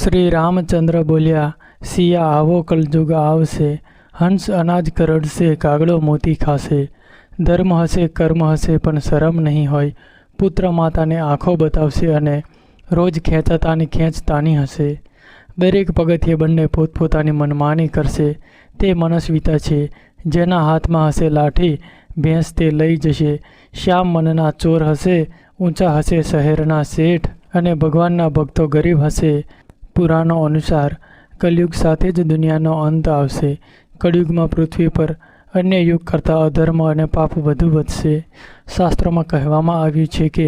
શ્રી રામચંદ્ર બોલ્યા, સિયા આવો કલયુગ આવશે, હંસ અનાજ કરડશે, કાગડો મોતી ખાશે. ધર્મ હશે, કર્મ હશે, પણ શરમ નહીં હોય. પુત્ર માતાને આંખો બતાવશે અને રોજ ખેંચાતાની ખેંચતાની હશે. દરેક પગથિયે બંને પોતપોતાની મનમાની કરશે. તે મનસ્વીતા છે. જેના હાથમાં હશે લાઠી, ભેંસ તે લઈ જશે. શ્યામ મનના ચોર હશે, ઊંચા હશે શહેરના શેઠ, અને ભગવાનના ભક્તો ગરીબ હશે. પુરાણો અનુસાર કલયુગ સાથે જ દુનિયાનો અંત આવશે. કળયુગમાં પૃથ્વી પર અન્ય યુગ કરતાં અધર્મ અને પાપ વધુ વધશે. શાસ્ત્રોમાં કહેવામાં આવ્યું છે કે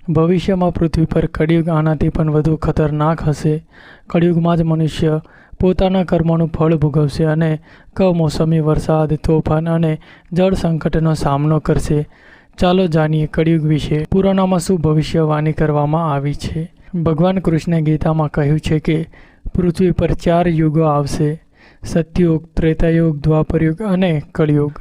ભવિષ્યમાં પૃથ્વી પર કળયુગ આનાથી પણ વધુ ખતરનાક હશે. કળયુગમાં જ મનુષ્ય પોતાના કર્મોનું ફળ ભોગવશે અને કમોસમી વરસાદ, તોફાન અને જળ સંકટનો સામનો કરશે. ચાલો જાણીએ કળયુગ વિશે પુરાણોમાં શું ભવિષ્યવાણી કરવામાં આવી છે. ભગવાન કૃષ્ણે ગીતામાં કહ્યું છે કે પૃથ્વી પર 4 યુગો આવશે: સતયુગ, ત્રેતાયુગ, દ્વાપરયુગ અને કળયુગ.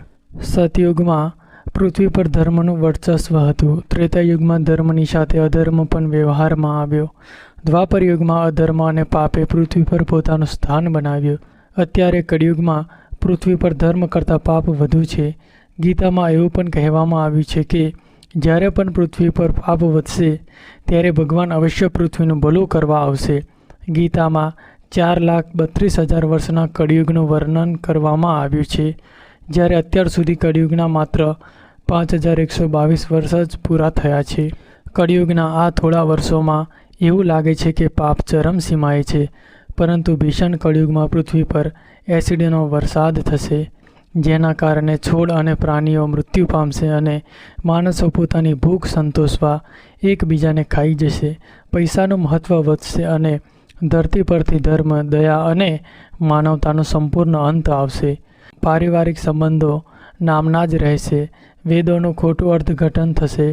સતયુગમાં પૃથ્વી પર ધર્મનું વર્ચસ્વ હતું. ત્રેતાયુગમાં ધર્મની સાથે અધર્મ પણ વ્યવહારમાં આવ્યો. દ્વાપરયુગમાં અધર્મ અને પાપે પૃથ્વી પર પોતાનું સ્થાન બનાવ્યું. અત્યારે કળયુગમાં પૃથ્વી પર ધર્મ કરતાં પાપ વધુ છે. ગીતામાં એવું પણ કહેવામાં આવ્યું છે કે જ્યારે પણ પૃથ્વી પર પાપ વધશે ત્યારે ભગવાન અવશ્ય પૃથ્વીનું ભલું કરવા આવશે. ગીતામાં 4,32,000 વર્ષના કળયુગનું વર્ણન કરવામાં આવ્યું છે, જ્યારે અત્યાર સુધી કળયુગના માત્ર 5,122 વર્ષ જ પૂરા થયા છે. કળયુગના આ થોડા વર્ષોમાં એવું લાગે છે કે પાપ ચરમસીમાએ છે, પરંતુ ભીષણ કળયુગમાં પૃથ્વી પર એસિડનો વરસાદ થશે, જેના કારણે છોડ અને પ્રાણીઓ મૃત્યુ પામશે અને માણસો પોતાની ભૂખ સંતોષવા એકબીજાને ખાઈ જશે. પૈસાનું મહત્ત્વ વધશે અને ધરતી પરથી ધર્મ, દયા અને માનવતાનો સંપૂર્ણ અંત આવશે. પારિવારિક સંબંધો નામના જ રહેશે. વેદોનું ખોટું અર્થઘટન થશે.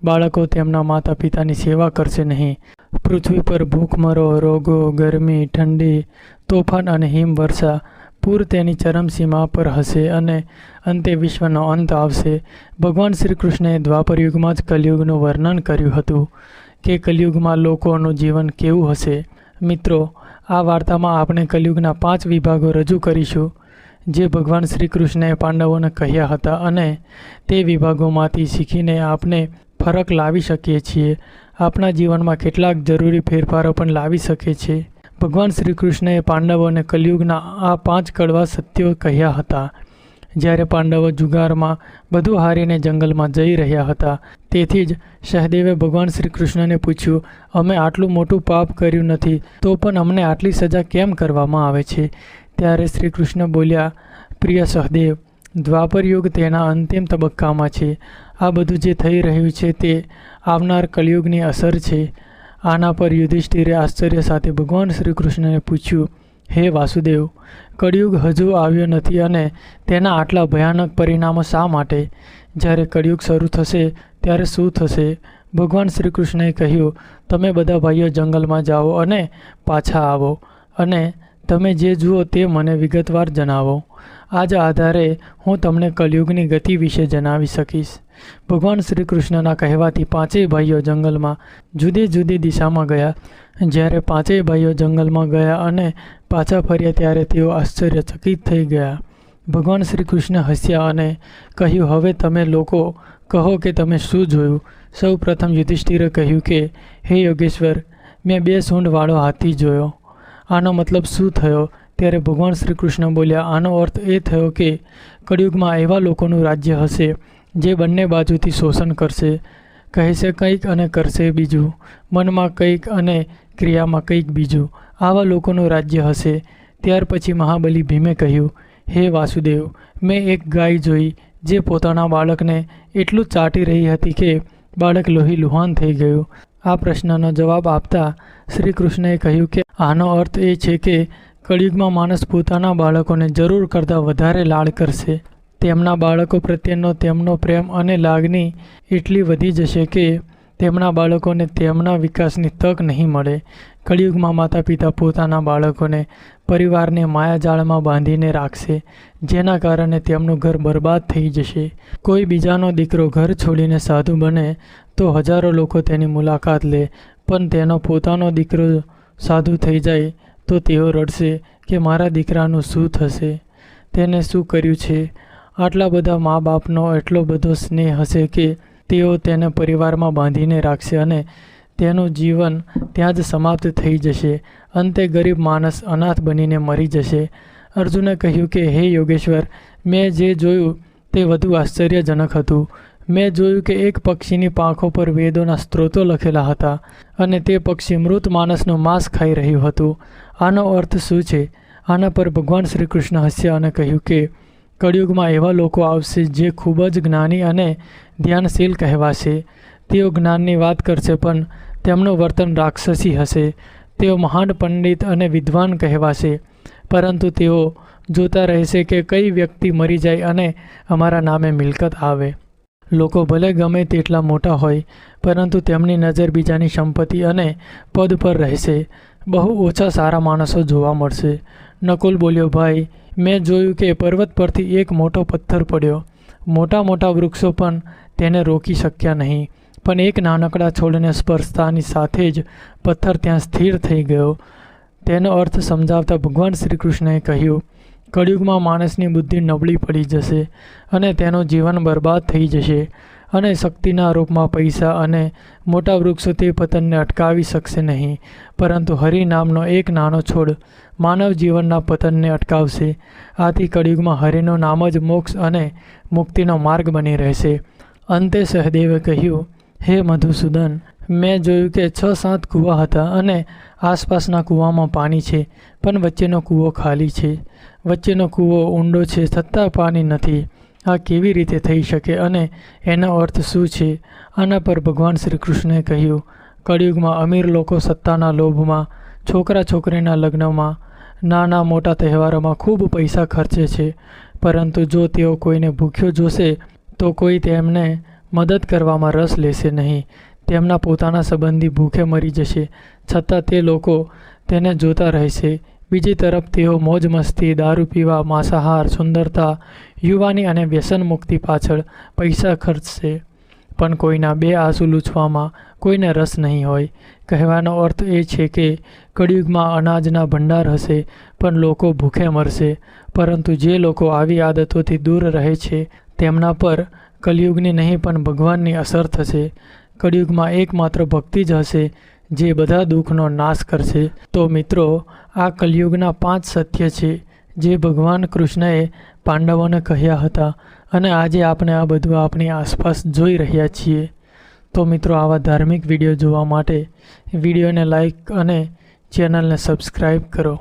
બાળકો તેમના માતા પિતાની સેવા કરશે નહીં. પૃથ્વી પર ભૂખમરો, રોગો, ગરમી, ઠંડી, તોફાન અને હિમવર્ષા, પૂર તેની ચરમસીમા પર હશે અને અંતે વિશ્વનો અંત આવશે. ભગવાન શ્રી કૃષ્ણએ દ્વાપરયુગમાં જ કલયુગનું વર્ણન કર્યું હતું કે કલયુગમાં લોકોનું જીવન કેવું હશે. મિત્રો, આ વાર્તામાં આપણે કલયુગના 5 વિભાગો રજૂ કરીશું, જે ભગવાન શ્રી કૃષ્ણએ પાંડવોને કહ્યા હતા અને તે વિભાગોમાંથી શીખીને આપણે ફરક લાવી શકીએ છીએ. આપણા જીવનમાં કેટલાક જરૂરી ફેરફારો પણ લાવી શકે છે. ભગવાન શ્રી કૃષ્ણએ પાંડવોને કલયુગના આ 5 કડવા સત્યો કહ્યા હતા. જ્યારે પાંડવો જુગારમાં બધું હારીને જંગલમાં જઈ રહ્યા હતા, તેથી જ સહદેવે ભગવાન શ્રી કૃષ્ણને પૂછ્યું, અમે આટલું મોટું પાપ કર્યું નથી, તો પણ અમને આટલી સજા કેમ કરવામાં આવે છે? ત્યારે શ્રી કૃષ્ણ બોલ્યા, પ્રિય સહદેવ, દ્વાપરયુગ તેના અંતિમ તબક્કામાં છે. આ બધું જે થઈ રહ્યું છે તે આવનાર કલયુગની અસર છે. આના પર યુધિષ્ઠિરે આશ્ચર્ય સાથે ભગવાન શ્રી કૃષ્ણને પૂછ્યું, હે વાસુદેવ, કળયુગ હજુ આવ્યો નથી અને તેના આટલા ભયાનક પરિણામો શા માટે? જ્યારે કળયુગ શરૂ થશે ત્યારે શું થશે? ભગવાન શ્રી કૃષ્ણએ કહ્યું, તમે બધા ભાઈઓ જંગલમાં જાઓ અને પાછા આવો, અને તમે જે જુઓ તે મને વિગતવાર જણાવો. આ જ આધારે હું તમને કલયુગની ગતિ વિશે જણાવી શકીશ. ભગવાન શ્રી કૃષ્ણના કહેવાથી 5 ભાઈઓ જંગલમાં જુદી જુદી દિશામાં ગયા. જ્યારે 5 ભાઈઓ જંગલમાં ગયા અને પાછા ફર્યા ત્યારે તેઓ આશ્ચર્યચકિત થઈ ગયા. ભગવાન શ્રી કૃષ્ણ હસ્યા અને કહ્યું, હવે તમે લોકો કહો કે તમે શું જોયું? સૌ પ્રથમ યુધિષ્ઠિરે કહ્યું કે હે યોગેશ્વર, મેં 2 સૂંઢવાળો હાથી જોયો. આનો મતલબ શું થયો? ત્યારે ભગવાન શ્રી કૃષ્ણ બોલ્યા, આનો અર્થ એ થયો કે કળયુગમાં એવા લોકોનું રાજ્ય હશે જે બંને બાજુથી શોષણ કરશે, કહેશે કંઈક અને કરશે બીજું, મનમાં કંઈક અને ક્રિયામાં કંઈક બીજું. આવા લોકોનું રાજ્ય હશે. ત્યાર પછી મહાબલી ભીમે કહ્યું, હે વાસુદેવ, મેં એક ગાય જોઈ જે પોતાના બાળકને એટલું ચાટી રહી હતી કે બાળક લોહી લુહાન થઈ ગયું. આ પ્રશ્નનો જવાબ આપતા શ્રી કૃષ્ણએ કહ્યું કે આનો અર્થ એ છે કે કળયુગમાં માણસ પોતાના બાળકોને જરૂર કરતાં વધારે લાડ કરશે. તેમના બાળકો પ્રત્યેનો તેમનો પ્રેમ અને લાગણી એટલી વધી જશે કે તેમના બાળકોને તેમના વિકાસની તક નહીં મળે. કળયુગમાં માતા પિતા પોતાના બાળકોને પરિવારને માયાજાળમાં બાંધીને રાખશે, જેના કારણે તેમનું ઘર બરબાદ થઈ જશે. કોઈ બીજાનો દીકરો ઘર છોડીને સાધુ બને તો હજારો લોકો તેની મુલાકાત લે, પણ તેનો પોતાનો દીકરો સાધુ થઈ જાય તો તેઓ રડશે કે મારા દીકરાનું શું થશે, તેને શું કર્યું છે. આટલા બધા મા બાપનો એટલો બધો સ્નેહ હશે કે તેઓ તેને પરિવારમાં બાંધીને રાખશે અને તેનું જીવન ત્યાં જ સમાપ્ત થઈ જશે. અંતે ગરીબ માણસ અનાથ બનીને મરી જશે. અર્જુને કહ્યું કે હે યોગેશ્વર, મેં જે જોયું તે વધુ આશ્ચર્યજનક હતું. મેં જોયું કે એક પક્ષીની પાંખો પર વેદોના સ્ત્રોતો લખેલા હતા અને તે પક્ષી મૃત માણસનું માંસ ખાઈ રહ્યું હતું. આનો અર્થ શું છે? આના પર ભગવાન શ્રી કૃષ્ણ હસ્યા અને કહ્યું કે કળિયુગમાં એવા લોકો આવશે જે ખૂબ જ જ્ઞાની અને ધ્યાનશીલ કહેવાશે. તેઓ જ્ઞાનની વાત કરશે પણ તેમનું વર્તન રાક્ષસી હશે. તેઓ મહાન પંડિત અને વિદ્વાન કહેવાશે, પરંતુ તેઓ જોતા રહેશે કે કઈ વ્યક્તિ મરી જાય અને અમારા નામે મિલકત આવે. લોકો ભલે ગમે તેટલા મોટા હોય, પરંતુ તેમની નજર બીજાની સંપત્તિ અને પદ પર રહેશે. બહુ ઓછા સારા માણસો જોવા મળશે. નકુલ બોલ્યો, ભાઈ, મેં જોયું કે પર્વત પરથી એક મોટો પથ્થર પડ્યો. મોટા મોટા વૃક્ષો પણ તેને રોકી શક્યા નહીં, પણ એક નાનકડા છોડને સ્પર્શતાની સાથે જ પથ્થર ત્યાં સ્થિર થઈ ગયો. તેનો અર્થ સમજાવતા ભગવાન શ્રી કૃષ્ણએ કહ્યું, કળિયુગમાં માણસની બુદ્ધિ નબળી પડી જશે અને તેનું જીવન બરબાદ થઈ જશે, અને શક્તિના રૂપમાં પૈસા અને મોટા વૃક્ષો તે પતનને અટકાવી શકશે નહીં, પરંતુ હરિ નામનો એક નાનો છોડ માનવ જીવનના પતનને અટકાવશે. આથી કળિયુગમાં હરિનું નામ જ મોક્ષ અને મુક્તિનો માર્ગ બની રહેશે. અંતે સહદેવે કહ્યું, હે મધુસૂદન, મેં જોયું કે 6-7 કૂવા હતા અને આસપાસના કૂવામાં પાણી છે, પણ વચ્ચેનો કૂવો ખાલી છે. વચ્ચેનો કૂવો ઊંડો છે, છતાં પાણી નથી. આ કેવી રીતે થઈ શકે અને એનો અર્થ શું છે? આના પર ભગવાન શ્રી કૃષ્ણએ કહ્યું, કળિયુગમાં અમીર લોકો સત્તાના લોભમાં, છોકરા છોકરીના લગ્નમાં, નાના મોટા તહેવારોમાં ખૂબ પૈસા ખર્ચે છે, પરંતુ જો તેઓ કોઈને ભૂખ્યો જોશે તો કોઈ તેમને મદદ કરવામાં રસ લેશે નહીં. તેમના પોતાના સંબંધી ભૂખે મરી જશે, છતાં તે લોકો તેને જોતા રહેશે. બીજી તરફ તેઓ મોજ મસ્તી, દારૂ પીવા, માંસાહાર, સુંદરતા, યુવાની અને વ્યસન મુક્તિ પાછળ પૈસા ખર્ચશે, પણ કોઈના બે આંસુ લૂછવામાં કોઈને રસ નહીં હોય. કહેવાનો અર્થ એ છે કે કળિયુગમાં અનાજના ભંડાર હશે, પણ લોકો ભૂખે મરશે. પરંતુ જે લોકો આવી આદતોથી દૂર રહે છે તેમના પર કળિયુગની નહીં પણ ભગવાનની અસર થશે. કળિયુગમાં એકમાત્ર ભક્તિ જ હશે જે બધા દુઃખનો નાશ કરશે. તો મિત્રો, આ કળિયુગના 5 સત્ય છે જે ભગવાન કૃષ્ણએ પાંડવોને કહ્યા હતા, અને આજે આપણે આ બધું આપણી આસપાસ જોઈ રહ્યા છીએ. તો મિત્રો, આવા ધાર્મિક વિડીયો જોવા માટે વિડીયોને લાઈક અને ચેનલને સબસ્ક્રાઈબ કરો.